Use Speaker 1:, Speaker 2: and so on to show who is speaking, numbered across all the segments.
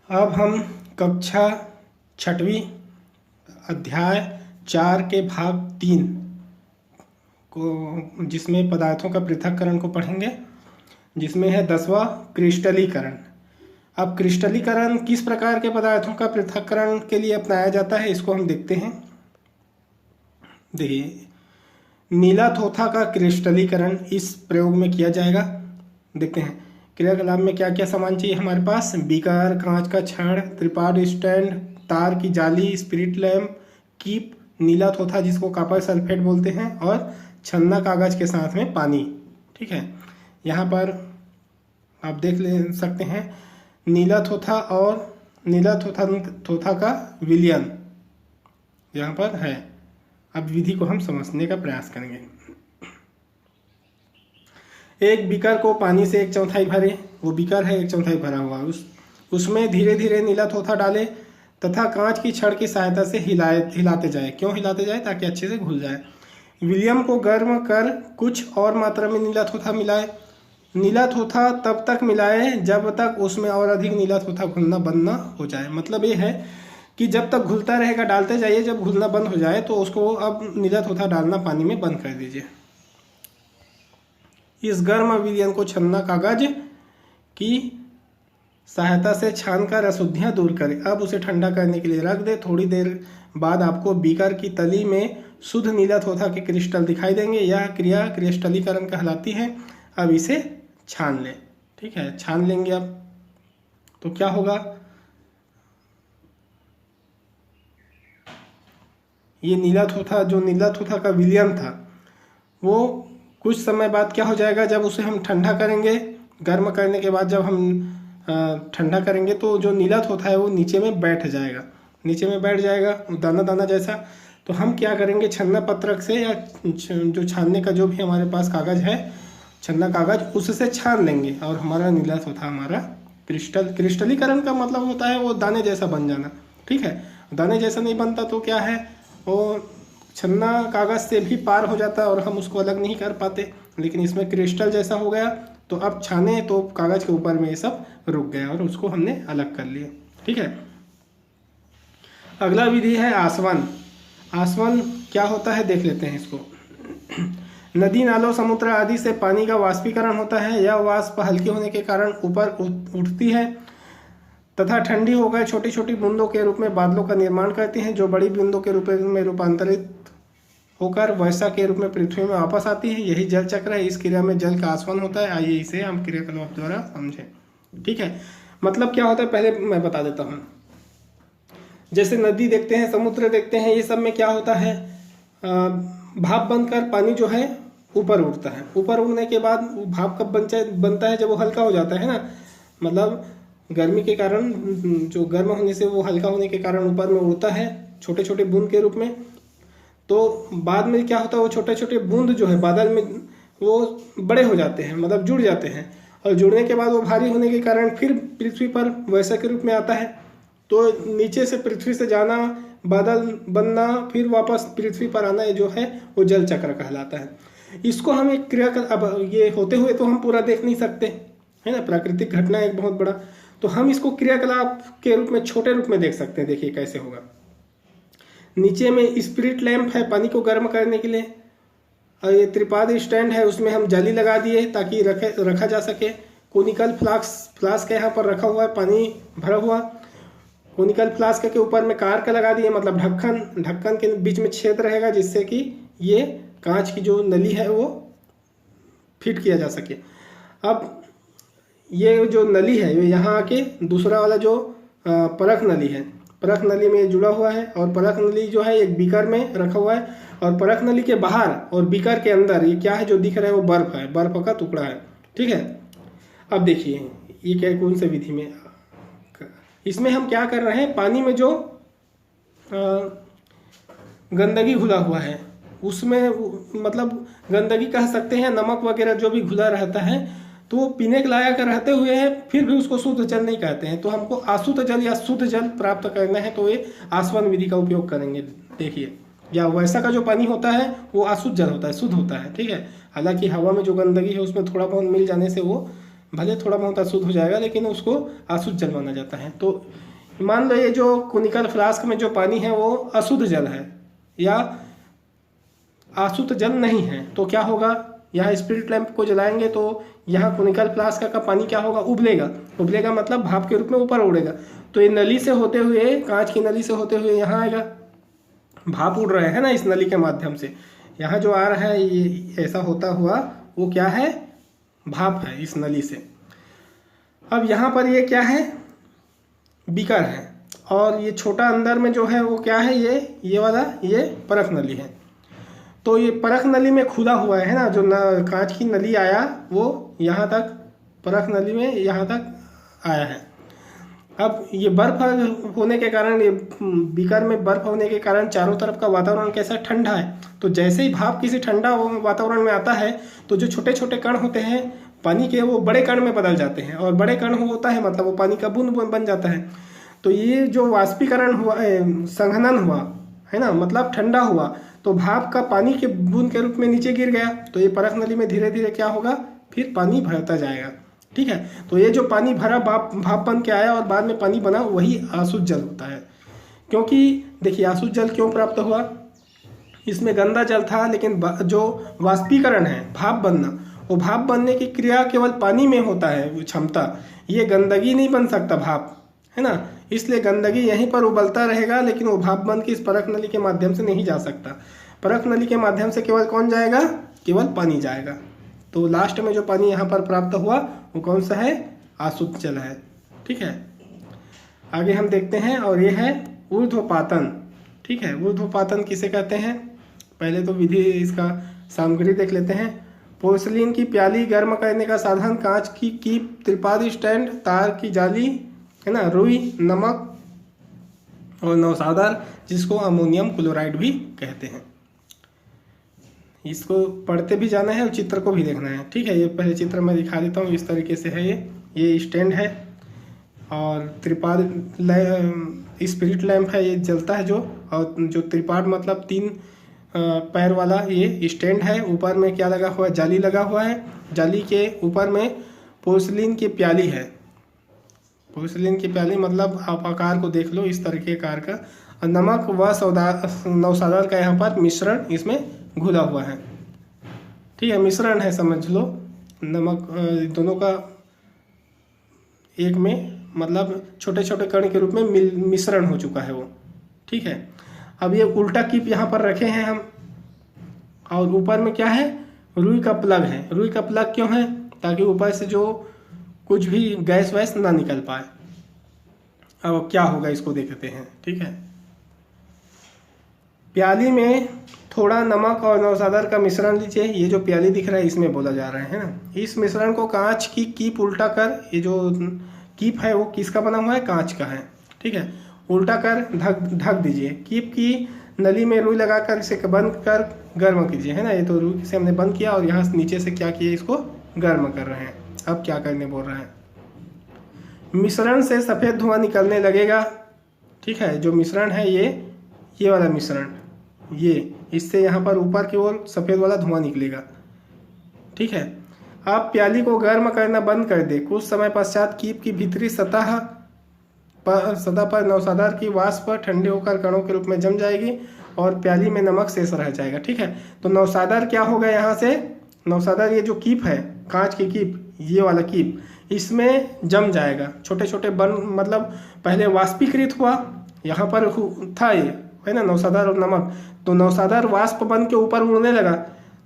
Speaker 1: अब हम कक्षा 6वीं अध्याय 4 के भाग 3 को, जिसमें पदार्थों का पृथक्करण को पढ़ेंगे, जिसमें है 10वां क्रिस्टलीकरण। अब क्रिस्टलीकरण किस प्रकार के पदार्थों का पृथक्करण के लिए अपनाया जाता है, इसको हम देखते हैं। देखिए, नीला थोथा का क्रिस्टलीकरण इस प्रयोग में किया जाएगा। देखते हैं क्रियाकलाप में क्या क्या सामान चाहिए हमारे पास। बीकर, कांच का छड़, त्रिपाद स्टैंड, तार की जाली, स्पिरिट लैम्प, कीप, नीला थोथा जिसको कॉपर सल्फेट बोलते हैं, और छन्ना कागज के साथ में पानी। ठीक है, यहाँ पर आप देख ले सकते हैं नीला थोथा और नीला थोथा का विलयन यहाँ पर है। अब विधि को हम समझने का प्रयास करेंगे। एक बीकर को पानी से 1/4 भरे, वो बीकर है 1/4 भरा हुआ, उसमें धीरे धीरे नीला थोथा डाले तथा कांच की छड़ की सहायता से हिलाते जाए। क्यों हिलाते जाए? ताकि अच्छे से घुल जाए। विलियम को गर्म कर कुछ और मात्रा में नीला थोथा मिलाए। नीला थोथा तब तक मिलाए जब तक उसमें और अधिक नीला थोथा घुलना बंद न हो जाए। मतलब ये है कि जब तक घुलता रहेगा डालते जाइए, जब घुलना बंद हो जाए तो उसको अब नीला थोथा डालना पानी में बंद कर दीजिए। इस गर्म विलयन को छन्ना कागज की सहायता से छानकर अशुद्धियां दूर करें। अब उसे ठंडा करने के लिए रख दे। थोड़ी देर बाद आपको बीकर की तली में शुद्ध नीला थोथा के क्रिस्टल दिखाई देंगे। यह क्रिया क्रिस्टलीकरण कहलाती है। अब इसे छान लें। ठीक है, छान लेंगे। अब तो क्या होगा, ये नीला थोथा का विलयन था, वो कुछ समय बाद क्या हो जाएगा, जब उसे हम ठंडा करेंगे, गर्म करने के बाद जब हम ठंडा करेंगे तो जो नीला थोथा है वो नीचे में बैठ जाएगा दाना दाना जैसा। तो हम क्या करेंगे, छन्ना पत्रक से या जो छानने का जो भी हमारे पास कागज है, छन्ना कागज, उससे छान लेंगे और हमारा नीला थोथा हमारा क्रिस्टलीकरण का मतलब होता है वो दाने जैसा बन जाना। ठीक है, दाने जैसा नहीं बनता तो क्या है, वो छन्ना कागज से भी पार हो जाता है और हम उसको अलग नहीं कर पाते। लेकिन इसमें क्रिस्टल जैसा हो गया, तो अब छाने तो कागज के ऊपर में ये सब रुक गया और उसको हमने अलग कर लिया। ठीक है, अगला विधि है आसवन। आसवन क्या होता है देख लेते हैं इसको। नदी, नालों, समुद्र आदि से पानी का वाष्पीकरण होता है। यह वाष्प हल्की होने के कारण ऊपर उठती है तथा ठंडी होकर छोटी छोटी बूंदों के रूप में बादलों का निर्माण करती हैं, जो बड़ी बूंदों के रूप में रूपांतरित होकर वर्षा के रूप में पृथ्वी में वापस आती है। यही जल चक्र है। इस क्रिया में जल का आसवन होता है। आइए इसे हम क्रियाकलाप द्वारा समझें। ठीक है, मतलब क्या होता है पहले मैं बता देता हूँ। जैसे नदी देखते हैं, समुद्र देखते हैं, ये सब में क्या होता है, भाप बनकर पानी जो है ऊपर उठता है। ऊपर उड़ने के बाद भाप कब बनता है, जब वो हल्का हो जाता है ना, मतलब गर्मी के कारण, जो गर्म होने से वो हल्का होने के कारण ऊपर में उड़ता है छोटे छोटे बूंद के रूप में। तो बाद में क्या होता है, वो छोटे छोटे बूंद जो है बादल में वो बड़े हो जाते हैं, मतलब जुड़ जाते हैं, और जुड़ने के बाद वो भारी होने के कारण फिर पृथ्वी पर वर्षा के रूप में आता है। तो नीचे से पृथ्वी से जाना, बादल बनना, फिर वापस पृथ्वी पर आना, ये जो है वो जल चक्र कहलाता है। इसको हम एक क्रिया, अब ये होते हुए तो हम पूरा देख नहीं सकते है ना, प्राकृतिक घटना एक बहुत बड़ा, तो हम इसको क्रियाकलाप के रूप में छोटे रूप में देख सकते हैं। देखिए कैसे होगा। नीचे में स्पिरिट लैंप है पानी को गर्म करने के लिए, और ये त्रिपाद स्टैंड है, उसमें हम जाली लगा दिए ताकि रखा जा सके। कोनिकल फ्लास्क यहाँ पर रखा हुआ है, पानी भरा हुआ। कोनिकल फ्लास्क के ऊपर में कार का लगा दिए, मतलब ढक्कन के बीच में छेद रहेगा जिससे कि ये कांच की जो नली है वो फिट किया जा सके। अब ये जो नली है ये यहाँ आके दूसरा वाला जो परख नली है, परख नली में जुड़ा हुआ है, और परख नली जो है एक बीकर में रखा हुआ है, और परख नली के बाहर और बीकर के अंदर ये क्या है जो दिख रहा है, वो बर्फ है, बर्फ का टुकड़ा है। ठीक है, अब देखिए ये क्या, कौन से विधि में, इसमें हम क्या कर रहे हैं, पानी में जो गंदगी घुला हुआ है उसमें, मतलब गंदगी कह सकते हैं, नमक वगैरह जो भी घुला रहता है, तो वो पीने के लायक रहते हुए है, फिर भी उसको शुद्ध जल नहीं कहते हैं। तो हमको अशुद्ध जल या शुद्ध जल प्राप्त करना है तो ये आसवन विधि का उपयोग करेंगे। देखिए, या वैसा का जो पानी होता है वो अशुद्ध जल होता है, शुद्ध होता है। ठीक है, हालांकि हवा में जो गंदगी है उसमें थोड़ा बहुत मिल जाने से वो भले थोड़ा बहुत अशुद्ध हो जाएगा लेकिन उसको अशुद्ध जल माना जाता है। तो मान लो ये जो कोनिकल फ्लास्क में जो पानी है वो अशुद्ध जल है या अशुद्ध जल नहीं है, तो क्या होगा, यहाँ स्पिरिट लैंप को जलाएंगे तो यहाँ कोनिकल फ्लास्क का पानी क्या होगा, उबलेगा। उबलेगा मतलब भाप के रूप में ऊपर उड़ेगा। तो ये नली से होते हुए, कांच की नली से होते हुए यहाँ आएगा, भाप उड़ रहा है ना इस नली के माध्यम से। यहाँ जो आ रहा है ये ऐसा होता हुआ वो क्या है, भाप है इस नली से। अब यहाँ पर ये क्या है, बीकर है, और ये छोटा अंदर में जो है वो क्या है, ये वाला ये परख नली है। तो ये परख नली में खुदा हुआ है ना, जो कांच की नली आया वो यहाँ तक, परख नली में यहाँ तक आया है। अब ये बर्फ होने के कारण, ये बीकर में बर्फ होने के कारण चारों तरफ का वातावरण कैसा, ठंडा है। तो जैसे ही भाप किसी ठंडा वातावरण में आता है तो जो छोटे छोटे कण होते हैं पानी के, वो बड़े कण में बदल जाते हैं, और बड़े कण होता है मतलब वो पानी का बूंद बन जाता है। तो ये जो वाष्पीकरण हुआ, संघनन हुआ है ना, मतलब ठंडा हुआ, तो भाप का पानी के बूंद के रूप में नीचे गिर गया। तो ये परख नली में धीरे धीरे क्या होगा, फिर पानी भरता जाएगा। ठीक है, तो ये जो पानी भरा भाप बन के आया और बाद में पानी बना, वही अशुद्ध जल होता है। क्योंकि देखिए अशुद्ध जल क्यों प्राप्त हुआ, इसमें गंदा जल था, लेकिन जो वाष्पीकरण है, भाप बनना, वो भाप बनने की क्रिया केवल पानी में होता है, वो क्षमता। ये गंदगी नहीं बन सकता भाप, है ना, इसलिए गंदगी यहीं पर उबलता रहेगा, लेकिन वो भाप बन के इस परख नली के माध्यम से नहीं जा सकता। परख नली के माध्यम से केवल कौन जाएगा, केवल पानी जाएगा। तो लास्ट में जो पानी यहाँ पर प्राप्त हुआ वो कौन सा है, अशुद्ध जल है। ठीक है, आगे हम देखते हैं, और ये है ऊर्ध्वपातन। ठीक है, ऊर्ध्वपातन किसे कहते हैं, पहले तो विधि इसका सामग्री देख लेते हैं। पोर्सिलीन की प्याली, गर्म करने का साधन, कांच की कीप, त्रिपाद स्टैंड, तार की जाली, है ना, रुई, नमक और नौसादार, जिसको अमोनियम क्लोराइड भी कहते हैं। इसको पढ़ते भी जाना है और चित्र को भी देखना है। ठीक है, ये पहले चित्र मैं दिखा देता हूँ, इस तरीके से है ये स्टैंड है, और त्रिपाद स्पिरिट लैंप है, ये जलता है जो, और जो त्रिपाद मतलब 3 पैर वाला ये स्टैंड है। ऊपर में क्या लगा हुआ है, जाली लगा हुआ है, जाली के ऊपर में पोर्सिलीन की प्याली है। पोर्सिलीन की प्याली मतलब आप आकार को देख लो, इस तरह के आकार का, और नमक व नौसादार का यहाँ पर मिश्रण इसमें घुला हुआ है। ठीक है, मिश्रण है समझ लो, नमक दोनों का एक में, मतलब छोटे छोटे कण के रूप में मिश्रण हो चुका है वो। ठीक है, अब ये उल्टा कीप यहाँ पर रखे हैं हम, और ऊपर में क्या है, रुई का प्लग है। रुई का प्लग क्यों है, ताकि ऊपर से जो कुछ भी गैस वैस ना निकल पाए। अब क्या होगा इसको देखते हैं। ठीक है, प्याली में थोड़ा नमक और नौसादार का मिश्रण लीजिए। ये जो प्याली दिख रहा है इसमें बोला जा रहा है ना, इस मिश्रण को कांच की कीप उल्टा कर, ये जो कीप है वो किसका बना हुआ है, कांच का है। ठीक है, उल्टा कर ढक दीजिए। कीप की नली में रुई लगाकर इसे बंद कर गर्म कीजिए, है ना। ये तो रुई से हमने बंद किया और यहाँ नीचे से क्या किया, इसको गर्म कर रहे हैं। अब क्या करने बोल रहे हैं, मिश्रण से सफ़ेद धुआं निकलने लगेगा। ठीक है, जो मिश्रण है ये वाला मिश्रण, ये इससे यहाँ पर ऊपर की ओर सफ़ेद वाला धुआं निकलेगा। ठीक है, आप प्याली को गर्म करना बंद कर दे। कुछ समय पश्चात कीप की भीतरी सतह पर नौसादार की वाष्प ठंडे होकर कणों के रूप में जम जाएगी और प्याली में नमक शेष रह जाएगा। ठीक है, तो नौसादार क्या होगा, यहाँ से नौसादार ये जो कीप है, कांच की कीप, ये वाला कीप, इसमें जम जाएगा। छोटे छोटे मतलब पहले वाष्पीकृत हुआ, यहाँ पर था ये, है ना, नौसादार और नमक। तो नौसादार वाष्प बन के ऊपर उड़ने लगा,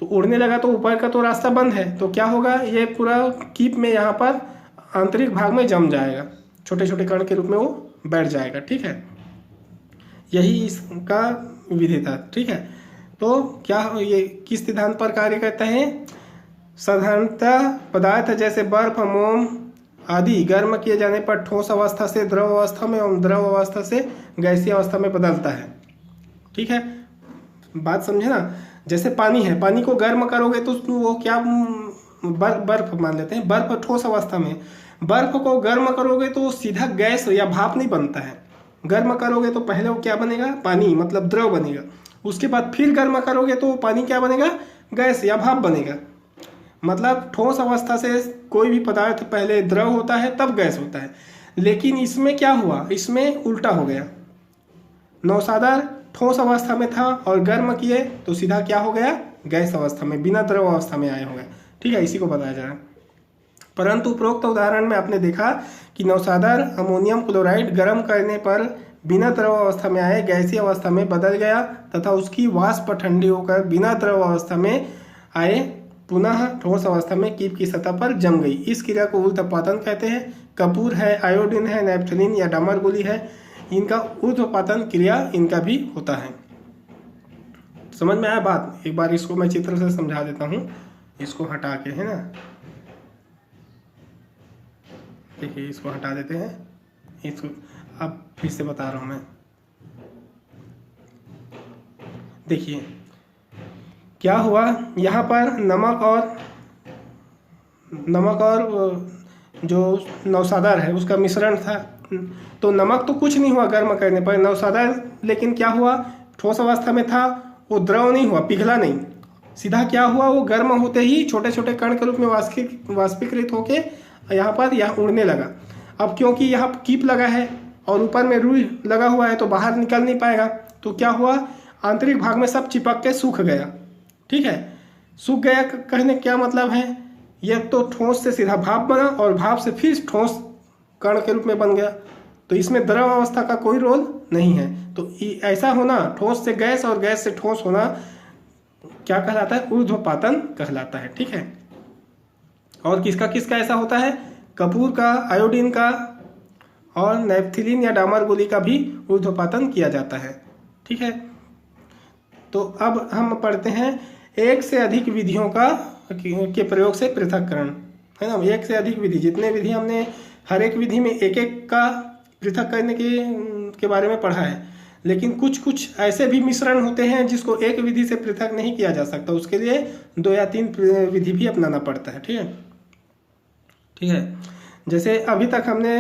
Speaker 1: तो उड़ने लगा तो ऊपर का तो रास्ता बंद है, तो क्या होगा, ये पूरा कीप में यहाँ पर आंतरिक भाग में जम जाएगा, छोटे छोटे कण के रूप में वो बैठ जाएगा। ठीक है, यही इसका विधि था। ठीक है, तो क्या ये किस सिद्धांत पर कार्य करता है, साधारणतः पदार्थ जैसे बर्फ, मोम आदि गर्म किए जाने पर ठोस अवस्था से द्रव अवस्था में और द्रव अवस्था से गैसीय अवस्था में बदलता है। ठीक है, बात समझे ना। जैसे पानी है, पानी को गर्म करोगे तो वो क्या, बर्फ मान लेते हैं, बर्फ ठोस अवस्था में, बर्फ को गर्म करोगे तो सीधा गैस या भाप नहीं बनता है। गर्म करोगे तो पहले वो क्या बनेगा, पानी मतलब द्रव बनेगा, उसके बाद फिर गर्म करोगे तो पानी क्या बनेगा, गैस या भाप बनेगा। मतलब ठोस अवस्था से कोई भी पदार्थ पहले द्रव होता है तब गैस होता है, लेकिन इसमें क्या हुआ, इसमें उल्टा हो गया। नौसादा ठोस अवस्था में था और गर्म किए तो सीधा क्या हो गया, गैस अवस्था में, बिना द्रव अवस्था में आए हो गए। ठीक है, इसी को बताया जा रहा है। परंतु उपरोक्त उदाहरण में आपने देखा कि नौसादा अमोनियम क्लोराइड गर्म करने पर बिना द्रव अवस्था में आए गैसीय अवस्था में बदल गया तथा उसकी वाष्प ठंडी होकर बिना द्रव अवस्था में आए पुनः ठोस अवस्था में कीप की सतह पर जम गई। इस क्रिया को ऊर्ध्वपातन कहते हैं। कपूर है, आयोडीन है, नैप्थलीन या डामर गोली है, इनका ऊर्ध्वपातन क्रिया इनका भी होता है। समझ में आया बात? एक बार इसको मैं चित्र से समझा देता हूँ, इसको हटा के, है ना, देखिए इसको हटा देते हैं, इसको अब फिर से बता रहा हूँ मैं। देखिए क्या हुआ, यहाँ पर नमक और जो नौसादा है उसका मिश्रण था, तो नमक तो कुछ नहीं हुआ गर्म करने पर, नौसादा लेकिन क्या हुआ, ठोस अवस्था में था, वो द्रव नहीं हुआ, पिघला नहीं, सीधा क्या हुआ, वो गर्म होते ही छोटे छोटे कण के रूप में वाष्पीकृत होके यहाँ उड़ने लगा। अब क्योंकि यहाँ कीप लगा है और ऊपर में रुई लगा हुआ है तो बाहर निकल नहीं पाएगा, तो क्या हुआ, आंतरिक भाग में सब चिपक के सूख गया। ठीक है, सूख गया कहने क्या मतलब है, यह तो ठोस से सीधा भाप बना और भाप से फिर ठोस कण के रूप में बन गया, तो इसमें द्रव अवस्था का कोई रोल नहीं है। तो ऐसा होना, ठोस से गैस और गैस से ठोस होना क्या कहलाता है, ऊर्ध्वपातन कहलाता है। ठीक है, और किसका किसका ऐसा होता है, कपूर का, आयोडीन का और नैप्थलीन या डामर गोली का भी ऊर्ध्वपातन किया जाता है। ठीक है, तो अब हम पढ़ते हैं एक से अधिक विधियों के प्रयोग से पृथक्करण, है ना। एक से अधिक विधि, जितने विधि हमने हर एक विधि में एक एक का पृथक करने के बारे में पढ़ा है, लेकिन कुछ कुछ ऐसे भी मिश्रण होते हैं जिसको एक विधि से पृथक नहीं किया जा सकता, उसके लिए 2 या 3 विधि भी अपनाना पड़ता है। ठीक है, जैसे अभी तक हमने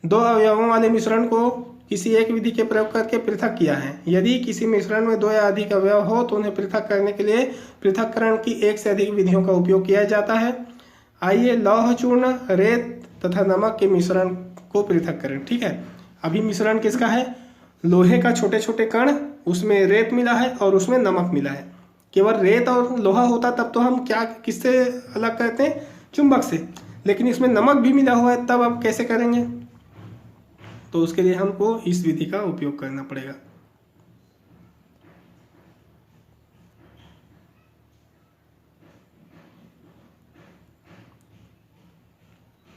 Speaker 1: 2 अवयवों वाले मिश्रण को किसी एक विधि के प्रयोग करके पृथक किया है। यदि किसी मिश्रण में 2 या अधिक अवयव हो तो उन्हें पृथक करने के लिए पृथक्करण की एक से अधिक विधियों का उपयोग किया जाता है। आइए लौह चूर्ण, रेत तथा नमक के मिश्रण को पृथक करें। ठीक है, अभी मिश्रण किसका है, लोहे का छोटे छोटे कण, उसमें रेत मिला है और उसमें नमक मिला है। केवल रेत और लोहा होता तब तो हम क्या किससे अलग करते हैं, चुंबक से, लेकिन इसमें नमक भी मिला हुआ है, तब अब कैसे करेंगे, तो उसके लिए हमको इस विधि का उपयोग करना पड़ेगा।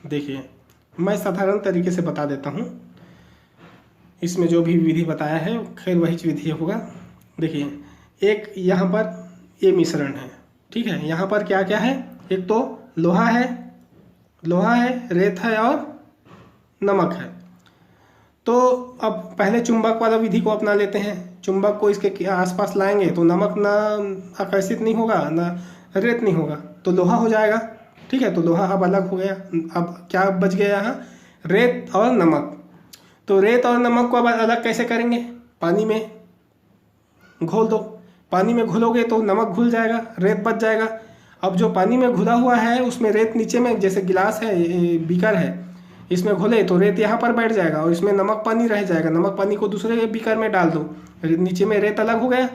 Speaker 1: देखिए मैं साधारण तरीके से बता देता हूँ, इसमें जो भी विधि बताया है खैर वही विधि होगा। देखिए एक यहाँ पर ये मिश्रण है। ठीक है, यहाँ पर क्या क्या है, एक तो लोहा है, रेत है और नमक है। तो अब पहले चुंबक वाला विधि को अपना लेते हैं। चुंबक को इसके आसपास लाएंगे तो नमक ना आकर्षित नहीं होगा, ना रेत नहीं होगा, तो लोहा हो जाएगा। ठीक है, तो लोहा अब अलग हो गया। अब क्या बच गया यहाँ, रेत और नमक। तो रेत और नमक को अब अलग कैसे करेंगे, पानी में घोल दो, पानी में घुलोगे तो नमक घुल जाएगा, रेत बच जाएगा। अब जो पानी में घुला हुआ है उसमें रेत नीचे में, जैसे गिलास है, बीकर है, इसमें घोले तो रेत यहाँ पर बैठ जाएगा और इसमें नमक पानी रह जाएगा। नमक पानी को दूसरे बीकर में डाल दो, नीचे में रेत अलग हो गया।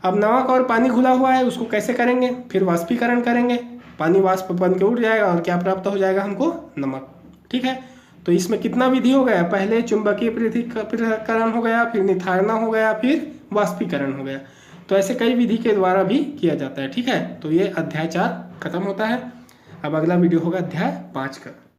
Speaker 1: अब नमक और पानी घुला हुआ है, उसको कैसे करेंगे, फिर वाष्पीकरण करेंगे, पानी वाष्प बन के उड़ जाएगा और क्या प्राप्त हो जाएगा हमको, नमक। ठीक है, तो इसमें कितना विधि हो गया, पहले चुंबकीय पृथक्करण हो गया, फिर निथारना हो गया, फिर वाष्पीकरण हो गया। तो ऐसे कई विधि के द्वारा भी किया जाता है। ठीक है, तो ये अध्याय 4 खत्म होता है। अब अगला वीडियो होगा अध्याय 5 का।